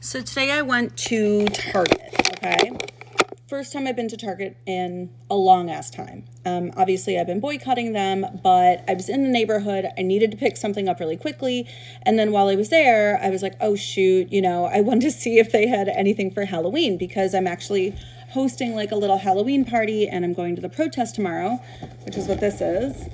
So today I went to Target, okay? First time I've been to Target in a long ass time. Obviously, I've been boycotting them, but I was in the neighborhood. I needed to pick something up really quickly. And then while I was there, I was like, oh, shoot, I wanted to see if they had anything for Halloween because I'm actually hosting like a little Halloween party and I'm going to the protest tomorrow, which is what this is.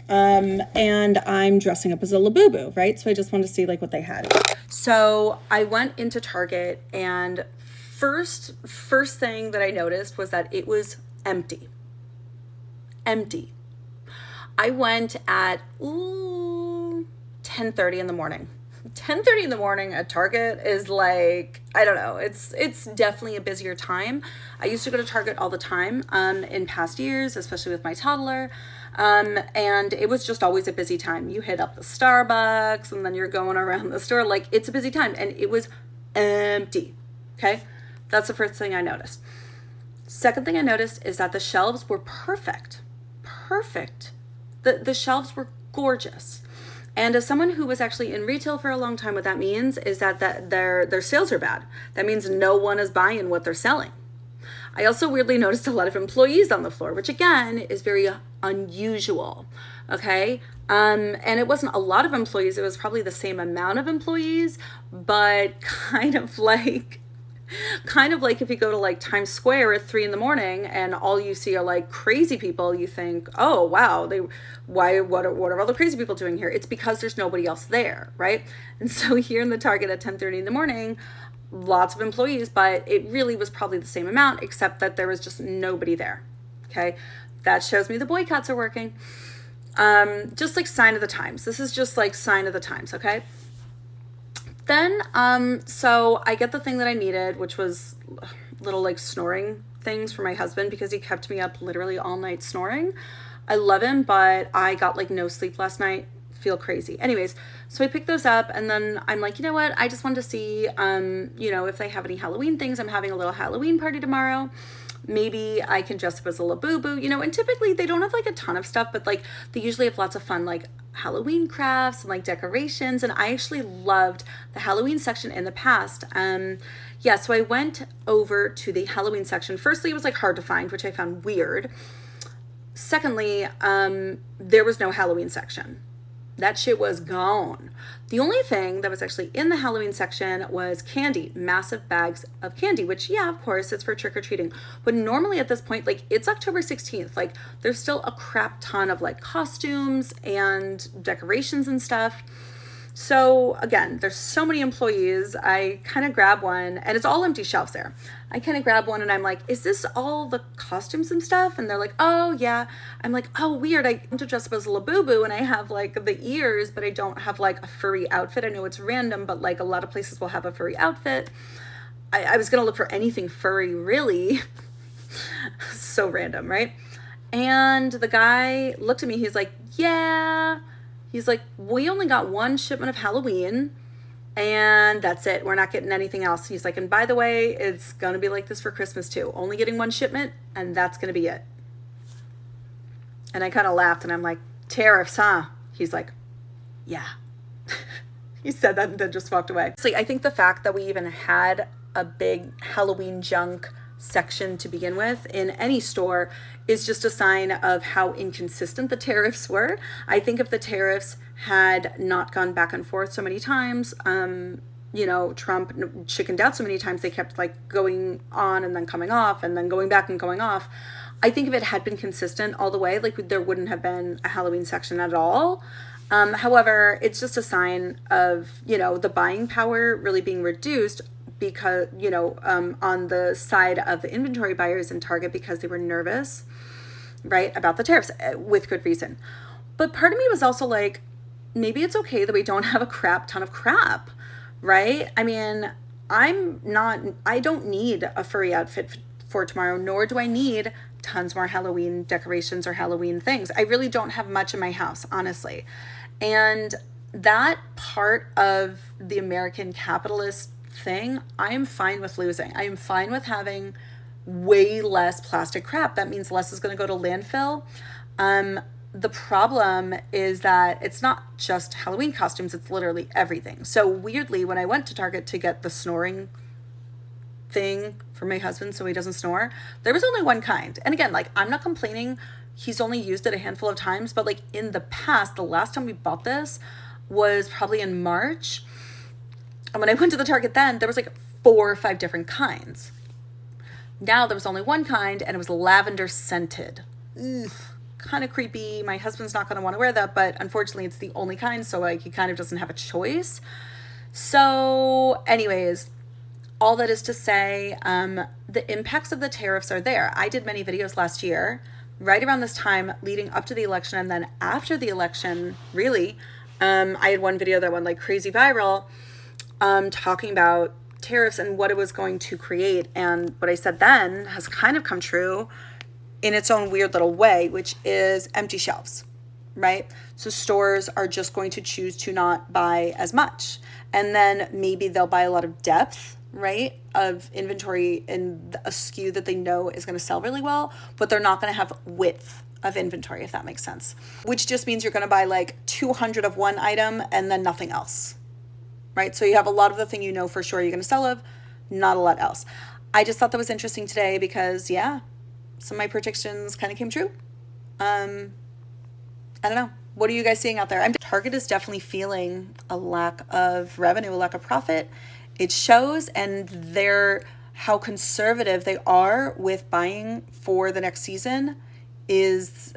And I'm dressing up as a Labubu, right? So I just wanted to see like what they had. So I went into Target and first thing that I noticed was that it was empty. Empty. I went at 10:30 in the morning. 10:30 in the morning at Target is like, I don't know, it's definitely a busier time. I used to go to Target all the time in past years, especially with my toddler. And it was just always a busy time. You hit up the Starbucks and then you're going around the store. Like, it's a busy time and it was empty. Okay. That's the first thing I noticed. Second thing I noticed is that the shelves were perfect. The shelves were gorgeous. And as someone who was actually in retail for a long time, what that means is that their sales are bad. That means no one is buying what they're selling. I also weirdly noticed a lot of employees on the floor, which again is very unusual. Okay. And it wasn't a lot of employees. It was probably the same amount of employees, but kind of like if you go to like Times Square at 3 a.m. and all you see are like crazy people, you think, oh wow, what are all the crazy people doing here? It's because there's nobody else there, right? And so here in the Target at 10:30 in the morning, lots of employees, but it really was probably the same amount, except that there was just nobody there. Okay. That shows me the boycotts are working. Just like sign of the times. This is just like sign of the times. Okay. Then, so I get the thing that I needed, which was little like snoring things for my husband because he kept me up literally all night snoring. I love him, but I got like no sleep last night. Feel crazy. Anyways, so I picked those up and then I'm like, you know what? I just wanted to see, if they have any Halloween things. I'm having a little Halloween party tomorrow. Maybe I can dress up as a Labubu, and typically they don't have like a ton of stuff, but like they usually have lots of fun, like Halloween crafts and like decorations. And I actually loved the Halloween section in the past. So I went over to the Halloween section. Firstly, it was like hard to find, which I found weird. Secondly, there was no Halloween section. That shit was gone. The only thing that was actually in the Halloween section was candy, massive bags of candy, which, yeah, of course, it's for trick-or-treating. But normally at this point, like, it's October 16th. Like, there's still a crap ton of, like, costumes and decorations and stuff. So, again, there's so many employees. I kind of grab one, and it's all empty shelves there. I kind of grab one, and I'm like, is this all the costumes and stuff? And they're like, oh, yeah. I'm like, oh, weird. I want to dress up as a Labubu, and I have, like, the ears, but I don't have, like, a furry outfit. I know it's random, but, like, a lot of places will have a furry outfit. I was going to look for anything furry, really. So random, right? And the guy looked at me. He's like, yeah. He's like, we only got one shipment of Halloween and that's it. We're not getting anything else. He's like, and by the way, it's going to be like this for Christmas too. Only getting one shipment and that's going to be it. And I kind of laughed and I'm like, tariffs, huh? He's like, yeah. He said that and then just walked away. So I think the fact that we even had a big Halloween junk section to begin with in any store is just a sign of how inconsistent the tariffs were. I think if the tariffs had not gone back and forth so many times, Trump chickened out so many times, they kept like going on and then coming off and then going back and going off. I think if it had been consistent all the way, like there wouldn't have been a Halloween section at all. However, it's just a sign of, the buying power really being reduced because, on the side of the inventory buyers in Target because they were nervous, right, about the tariffs with good reason. But part of me was also like, maybe it's okay that we don't have a crap ton of crap, right? I mean, I don't need a furry outfit for tomorrow, nor do I need tons more Halloween decorations or Halloween things. I really don't have much in my house, honestly. And that part of the American capitalist thing, I am fine with losing. I am fine with having way less plastic crap. That means less is going to go to landfill. the problem is that it's not just Halloween costumes, it's literally everything. So weirdly, when I went to Target to get the snoring thing for my husband so he doesn't snore, there was only one kind. And again, like, I'm not complaining. He's only used it a handful of times, but like in the past, the last time we bought this was probably in March. And when I went to the Target then, there was like 4 or 5 different kinds. Now there was only one kind, and it was lavender scented. Ugh, kind of creepy. My husband's not going to want to wear that, but unfortunately it's the only kind, so like he kind of doesn't have a choice. So anyways, all that is to say, the impacts of the tariffs are there. I did many videos last year, right around this time, leading up to the election, and then after the election, really. I had one video that went like crazy viral, talking about tariffs and what it was going to create. And what I said then has kind of come true in its own weird little way, which is empty shelves, right? So stores are just going to choose to not buy as much. And then maybe they'll buy a lot of depth, right, of inventory in a SKU that they know is going to sell really well, but they're not going to have width of inventory, if that makes sense. Which just means you're going to buy like 200 of one item and then nothing else, right? So you have a lot of the thing you know for sure you're going to sell of, not a lot else. I just thought that was interesting today because, yeah, some of my predictions kind of came true. I don't know. What are you guys seeing out there? Target is definitely feeling a lack of revenue, a lack of profit. It shows, and how conservative they are with buying for the next season is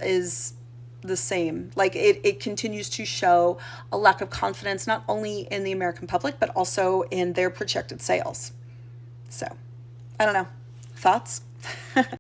the same. Like it continues to show a lack of confidence, not only in the American public, but also in their projected sales. So I don't know. Thoughts?